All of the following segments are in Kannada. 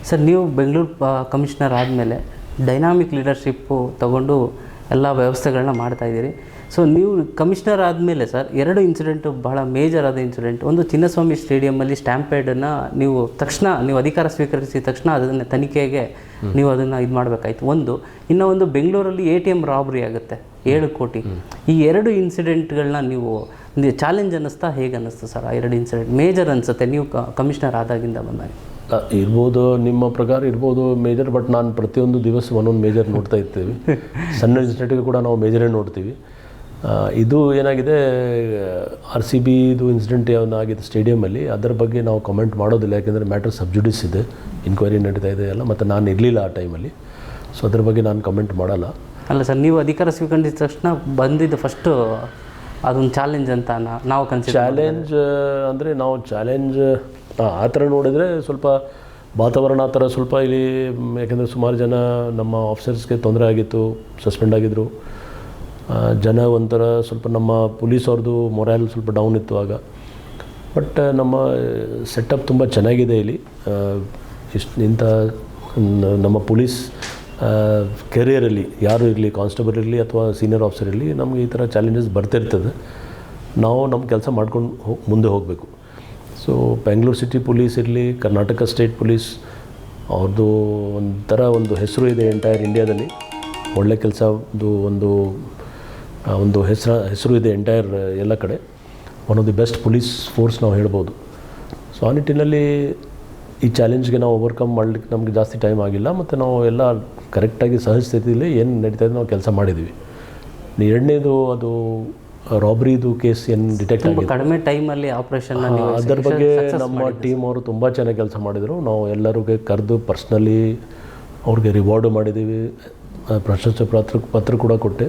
ಸರ್, ನೀವು ಬೆಂಗಳೂರು ಕಮಿಷನರ್ ಆದಮೇಲೆ ಡೈನಾಮಿಕ್ ಲೀಡರ್ಶಿಪ್ಪು ತಗೊಂಡು ಎಲ್ಲ ವ್ಯವಸ್ಥೆಗಳನ್ನ ಮಾಡ್ತಾಯಿದ್ದೀರಿ. ಸೊ ನೀವು ಕಮಿಷನರ್ ಆದಮೇಲೆ ಸರ್ 2 ಇನ್ಸಿಡೆಂಟು ಭಾಳ ಮೇಜರ್ ಆದ ಇನ್ಸಿಡೆಂಟ್. ಒಂದು ಚಿನ್ನಸ್ವಾಮಿ ಸ್ಟೇಡಿಯಮ್ಮಲ್ಲಿ ಸ್ಟ್ಯಾಂಪೇಡನ್ನು ನೀವು ಅಧಿಕಾರ ಸ್ವೀಕರಿಸಿದ ತಕ್ಷಣ ಅದನ್ನು ತನಿಖೆಗೆ ನೀವು ಅದನ್ನು ಇದು ಮಾಡಬೇಕಾಯ್ತು. ಇನ್ನೂ ಬೆಂಗಳೂರಲ್ಲಿ ATM ರಾಬ್ರಿ ಆಗುತ್ತೆ 7 ಕೋಟಿ. ಈ 2 ಇನ್ಸಿಡೆಂಟ್ಗಳನ್ನ ನೀವು ಚಾಲೆಂಜ್ ಅನ್ನಿಸ್ತಾ, ಹೇಗೆ ಅನ್ನಿಸ್ತು ಸರ್? ಆ 2 ಇನ್ಸಿಡೆಂಟ್ ಮೇಜರ್ ಅನಿಸುತ್ತೆ ನೀವು ಕಮಿಷನರ್ ಆದಾಗಿಂದ ಬಂದಾಗ. ಇರ್ಬೋದು, ನಿಮ್ಮ ಪ್ರಕಾರ ಇರ್ಬೋದು ಮೇಜರ್, ಬಟ್ ನಾನು ಪ್ರತಿಯೊಂದು ದಿವಸ ಒಂದೊಂದು ಮೇಜರ್ ನೋಡ್ತಾ ಇರ್ತೀವಿ. ಸಣ್ಣ ಇನ್ಸಿಡೆಂಟ್ಗೆ ಕೂಡ ನಾವು ಮೇಜರೇ ನೋಡ್ತೀವಿ. ಇದು ಏನಾಗಿದೆ, RCBದು ಇನ್ಸಿಡೆಂಟ್ ಏನಾಗಿದೆ ಸ್ಟೇಡಿಯಮಲ್ಲಿ, ಅದರ ಬಗ್ಗೆ ನಾವು ಕಮೆಂಟ್ ಮಾಡೋದಿಲ್ಲ. ಯಾಕೆಂದರೆ ಮ್ಯಾಟರ್ ಸಬ್ಜುಡಿಸ್ ಇದೆ, ಇನ್ಕ್ವೈರಿ ನಡೀತಾ ಇದೆ ಎಲ್ಲ, ಮತ್ತು ನಾನು ಇರಲಿಲ್ಲ ಆ ಟೈಮಲ್ಲಿ. ಸೊ ಅದ್ರ ಬಗ್ಗೆ ನಾನು ಕಮೆಂಟ್ ಮಾಡಲ್ಲ. ಅಲ್ಲ ಸರ್, ನೀವು ಅಧಿಕಾರ ಸ್ವೀಕರಿಸಿದ ತಕ್ಷಣ ಬಂದಿದ್ದು ಫಸ್ಟು ಅದೊಂದು ಚಾಲೆಂಜ್ ಅಂತ ನಾವು ಚಾಲೆಂಜ್ ಅಂದರೆ ನಾವು ಚಾಲೆಂಜ್ ಆ ಥರ ನೋಡಿದರೆ ಸ್ವಲ್ಪ ವಾತಾವರಣ ಆ ಥರ ಸ್ವಲ್ಪ ಇಲ್ಲಿ, ಯಾಕೆಂದರೆ ಸುಮಾರು ಜನ ನಮ್ಮ ಆಫೀಸರ್ಸ್ಗೆ ತೊಂದರೆ ಆಗಿತ್ತು, ಸಸ್ಪೆಂಡ್ ಆಗಿದ್ದರು. ಜನ ಒಂಥರ ಸ್ವಲ್ಪ ನಮ್ಮ ಪೊಲೀಸ್ ಅವ್ರದ್ದು ಮೊರಲ್ ಸ್ವಲ್ಪ ಡೌನ್ ಇತ್ತು ಆಗ. ಬಟ್ ನಮ್ಮ ಸೆಟಪ್ ತುಂಬ ಚೆನ್ನಾಗಿದೆ ಇಲ್ಲಿ. ಇಂಥ ನಮ್ಮ ಪೊಲೀಸ್ ಕೆರಿಯರಲ್ಲಿ ಯಾರು ಇರಲಿ, ಕಾನ್ಸ್ಟೇಬಲ್ ಇರಲಿ ಅಥವಾ ಸೀನಿಯರ್ ಆಫೀಸರ್ ಇರಲಿ, ನಮಗೆ ಈ ಥರ ಚಾಲೆಂಜಸ್ ಬರ್ತಿರ್ತದೆ. ನಾವು ನಮ್ಮ ಕೆಲಸ ಮಾಡ್ಕೊಂಡು ಮುಂದೆ ಹೋಗಬೇಕು. ಸೊ ಬೆಂಗಳೂರು ಸಿಟಿ ಪೊಲೀಸ್ ಇರಲಿ, ಕರ್ನಾಟಕ ಸ್ಟೇಟ್ ಪೊಲೀಸ್, ಅವ್ರದ್ದು ಒಂಥರ ಒಂದು ಹೆಸರು ಇದೆ ಎಂಟೈರ್ ಇಂಡಿಯಾದಲ್ಲಿ. ಒಳ್ಳೆ ಕೆಲಸದ್ದು ಒಂದು ಹೆಸರು ಇದೆ ಎಂಟೈರ್ ಎಲ್ಲ ಕಡೆ. One of the best police force ನಾವು ಹೇಳ್ಬೋದು. ಸೊ ಆ ನಿಟ್ಟಿನಲ್ಲಿ ಈ ಚಾಲೆಂಜ್ಗೆ ನಾವು ಓವರ್ಕಮ್ ಮಾಡಲಿಕ್ಕೆ ನಮಗೆ ಜಾಸ್ತಿ ಟೈಮ್ ಆಗಿಲ್ಲ, ಮತ್ತು ನಾವು ಎಲ್ಲ ಕರೆಕ್ಟಾಗಿ ಸಹಜ ಸ್ಥಿತಿಯಲ್ಲಿ ಏನು ನಡೀತಾ ಇದೆ ನಾವು ಕೆಲಸ ಮಾಡಿದ್ದೀವಿ. ಎರಡನೇದು ಅದು ರಾಬ್ರಿದು ಕೇಸ್ ಏನು ಡಿಟೆಕ್ಟ್ ಆಗಿದೆ, ಕಡಿಮೆ ಟೈಮಲ್ಲಿ ಆಪ್ರೇಷನ್, ಅದರ ಬಗ್ಗೆ ನಮ್ಮ ಟೀಮ್ ಅವರು ತುಂಬ ಚೆನ್ನಾಗಿ ಕೆಲಸ ಮಾಡಿದರು. ನಾವು ಎಲ್ಲರಿಗೆ ಕರೆದು ಪರ್ಸ್ನಲಿ ಅವ್ರಿಗೆ ರಿವಾರ್ಡು ಮಾಡಿದ್ದೀವಿ, ಪ್ರಶಸ್ತಿ ಪತ್ರ ಕೂಡ ಕೊಟ್ಟೆ.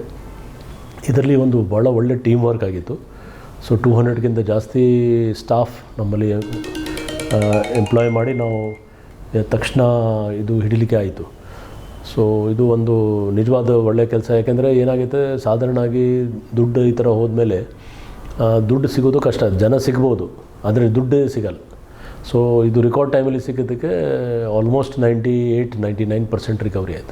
ಇದರಲ್ಲಿ ಒಂದು ಭಾಳ ಒಳ್ಳೆ ಟೀಮ್ ವರ್ಕ್ ಆಗಿತ್ತು. ಸೊ 200ಗಿಂತ ಜಾಸ್ತಿ ಸ್ಟಾಫ್ ನಮ್ಮಲ್ಲಿ ಎಂಪ್ಲಾಯ್ ಮಾಡಿ ನಾವು ತಕ್ಷಣ ಇದು ಹಿಡಿಲಿಕ್ಕೆ ಆಯಿತು. ಸೊ ಇದು ಒಂದು ನಿಜವಾದ ಒಳ್ಳೆಯ ಕೆಲಸ. ಯಾಕೆಂದರೆ ಏನಾಗುತ್ತೆ, ಸಾಧಾರಣವಾಗಿ ದುಡ್ಡು ಈ ಥರ ಹೋದ್ಮೇಲೆ ದುಡ್ಡು ಸಿಗೋದು ಕಷ್ಟ. ಜನ ಸಿಗ್ಬೋದು, ಆದರೆ ದುಡ್ಡೇ ಸಿಗಲ್ಲ. ಸೊ ಇದು ರೆಕಾರ್ಡ್ ಟೈಮಲ್ಲಿ ಸಿಕ್ಕಿದ್ದಕ್ಕೆ ಆಲ್ಮೋಸ್ಟ್ 98-99% ರಿಕವರಿ ಆಯಿತು.